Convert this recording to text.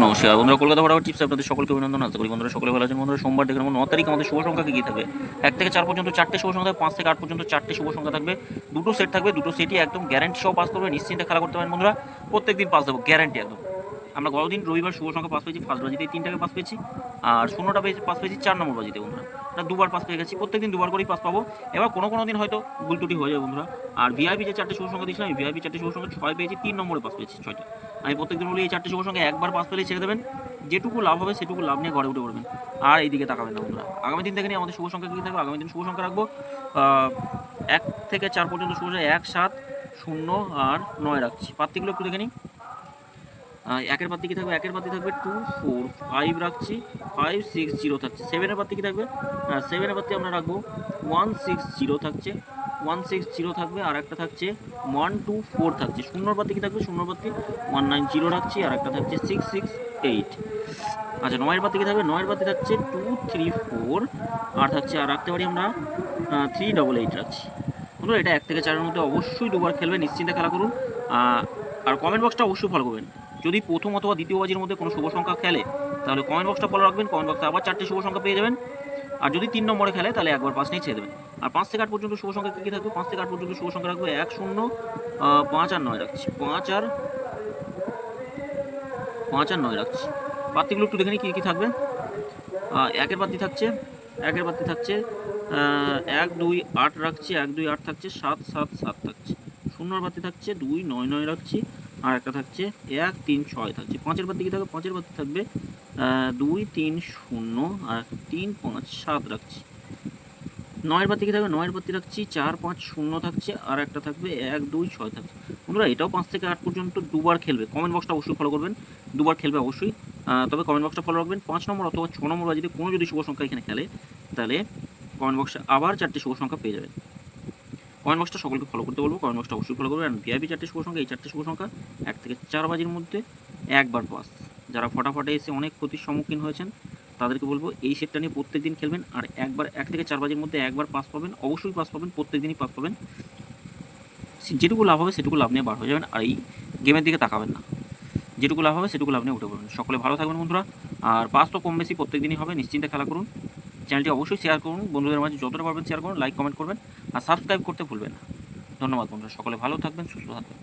নমস্কার বন্ধুরা, কলকাতা ফটাফট টিপস আপনাদের সকলকে অভিনন্দন। আশা করি বন্ধুরা সকলে ভালো আছেন। বন্ধুরা, সোমবার দেখে নেব 9 তারিখ আমাদের শুভ সংখ্যা কী থাকবে। 1 থেকে 4 পর্যন্ত 4টে শুভ সংখ্যা থাকবে, 5 থেকে 8 পর্যন্ত 4টে শুভ সংখ্যা থাকবে। দুটো সেট থাকবে, দুটো সেটই একদম গ্যারান্টি সহ পাস করবে, নিশ্চিন্তে খেলা করতে পারেন বন্ধুরা। প্রত্যেকদিন পাস দেবো, গ্যারান্টি একদম। আমরা গতদিন রবিবার শুভ সংখ্যা পাস পেয়েছি, ফার্স্ট বাজিতে 3টাকে পাস পেয়েছি, আর 0টা পাস পেয়েছি 4 নম্বর বাজিতে বন্ধুরা। এটা দুবার পাস পেয়ে গেছি, প্রত্যেকদিন দুবার করেই পাস পাবো। এবার কোনো দিন হয়তো ভুল ত্রুটি হয়ে যাবে বন্ধুরা। আর ভিআইপি যে 4টে শুভ সংখ্যা দিয়েছিলাম, ভিআইপি 4টে শুভ সংখ্যা 6 পেয়েছি, 3 নম্বরে পাস পেয়েছি 6টা। আমি প্রত্যেকদিন বলি এই 4টে শুভ সংখ্যা একবার পাস পেলেই ছেড়ে দেবেন, যেটুকু লাভ হবে সেটুকু লাভ নিয়ে ঘরে উঠে পড়বেন, আর এইদিকে তাকাবেন না বন্ধুরা। আগামী দিন থেকে নিয়ে আমাদের শুভ সংখ্যা কী থাকবে, আগামী দিন শুভ সংখ্যা রাখবো 1 থেকে 4 পর্যন্ত শুভ সংখ্যা 1, 7, 0 আর 9 রাখছি। পাত্তিগুলো একটু দেখে নিই। একের পাত্তি কী থাকবে, একের পাত্তি থাকবে 2, 4, 5 রাখছি, 5, 6, 0 থাকছে। 7এর পাত্তি কী থাকবে, 7এর পাত্তি আমরা রাখবো 1, 6, 0 থাকছে, 1, 6, 0 থাকবে। আর একটা থাকছে 1, 2, 4 থাকছে। শূন্যর পাত্তি কী থাকবে, শূন্যর পাত্তি 1, 9, 0 রাখছি, আর একটা থাকছে 6, 6, 8। আচ্ছা, 9এর পাত্তি কী থাকবে, 9এর পাত্তি থাকছে 2, 3, 4, আর থাকছে, আর রাখতে পারি আমরা 3, 8, 8 রাখছি বন্ধুরা। এটা 1 থেকে 4-এর মধ্যে অবশ্যই দুবার খেলবেন, নিশ্চিন্তে খেলা করুন। আর কমেন্ট বক্সটা অবশ্যই ফলো করবেন। যদি প্রথম অথবা দ্বিতীয় বাজির মধ্যে কোনো শুভ সংখ্যা খেলে তাহলে কমেন্ট বক্সটা ফলো রাখবেন, কমেন্ট বক্সে আবার 4টে শুভ সংখ্যা পেয়ে যাবেন। আর যদি 3 নম্বরে খেলে তাহলে একবার 5 নিয়ে ছেড়ে দেবেন। আর 5 থেকে 8 পর্যন্ত শুভ সংখ্যা কী থাকবে, 5 থেকে 8 পর্যন্ত শুভ সংখ্যা রাখবে 1, 0, 5 আর 9 রাখছি, 5 আর 9 রাখছি। পাত্তিগুলো একটু দেখে নিই কী থাকবে। একের পাত্তি থাকছে, 1, 2, 8 রাখছি, 1, 2, 8 থাকছে, 7, 7, 7 থাকছে। শূন্যর পাত্তি থাকছে 2, 9, 9 রাখছি, আর একটা থাকছে 1, 3, 6 থাকছে। 5এর পাত্তি কী থাকবে, 5এর পাত্তি থাকবে 2, 3, 0, আর 3, 5, 7 রাখছি। 9এর পাত্তি কী থাকবে, 9এর পাত্তি রাখছি 4, 5, 0 থাকছে, আর একটা থাকবে 1, 2, 6 থাকছে। বন্ধুরা, এটাও 5 থেকে 8 পর্যন্ত দুবার খেলবে। কমেন্ট বক্সটা অবশ্যই ফলো করবেন, দুবার খেলবে অবশ্যই। তবে কমেন্ট বক্সটা ফলো রাখবেন। 5 নম্বর অথবা 6 নম্বর বাজিতে কোনো যদি শুভ সংখ্যা এখানে খেলে তাহলে কমেন্ট বক্সে আবার 4টে শুভ সংখ্যা পেয়ে যাবেন। কমেন্ট বক্সটা সকলকে ফলো করতে বলবো, কমেন্ট বক্সটা অবশ্যই ফলো করবেন। আর ভিআইপি 4টে শুভ সংখ্যা, এই 4টে শুভ সংখ্যা 1 থেকে 4 বাজির মধ্যে একবার পাস। যারা ফটাফটে এসে অনেক ক্ষতির সম্মুখীন হয়েছেন তাদেরকে বলবো এই সেটটা নিয়ে প্রত্যেক দিন খেলবেন, আর একবার 1 থেকে 4 বাজির মধ্যে একবার পাস পাবেন, অবশ্যই পাস পাবেন, প্রত্যেক দিনই পাস পাবেন। যেটুকু লাভ হবে সেটুকু লাভ নিয়ে বার হয়ে যাবেন, আর এই গেমের দিকে তাকাবেন না। যেটুকু লাভ হবে সেটুকু লাভ নিয়ে উঠে পড়বেন। সকলে ভালো থাকবেন বন্ধুরা। আর পাস তো কম বেশি প্রত্যেক দিনই হবে, নিশ্চিন্তে খেলা করুন। চ্যানেলটি অবশ্যই শেয়ার করুন, বন্ধুদের মাঝে যতটা পারবেন শেয়ার করুন, লাইক কমেন্ট করবেন, আর সাবস্ক্রাইব করতে ভুলবেন না। ধন্যবাদ বন্ধুরা, সকলে ভালো থাকবেন, সুস্থ থাকবেন।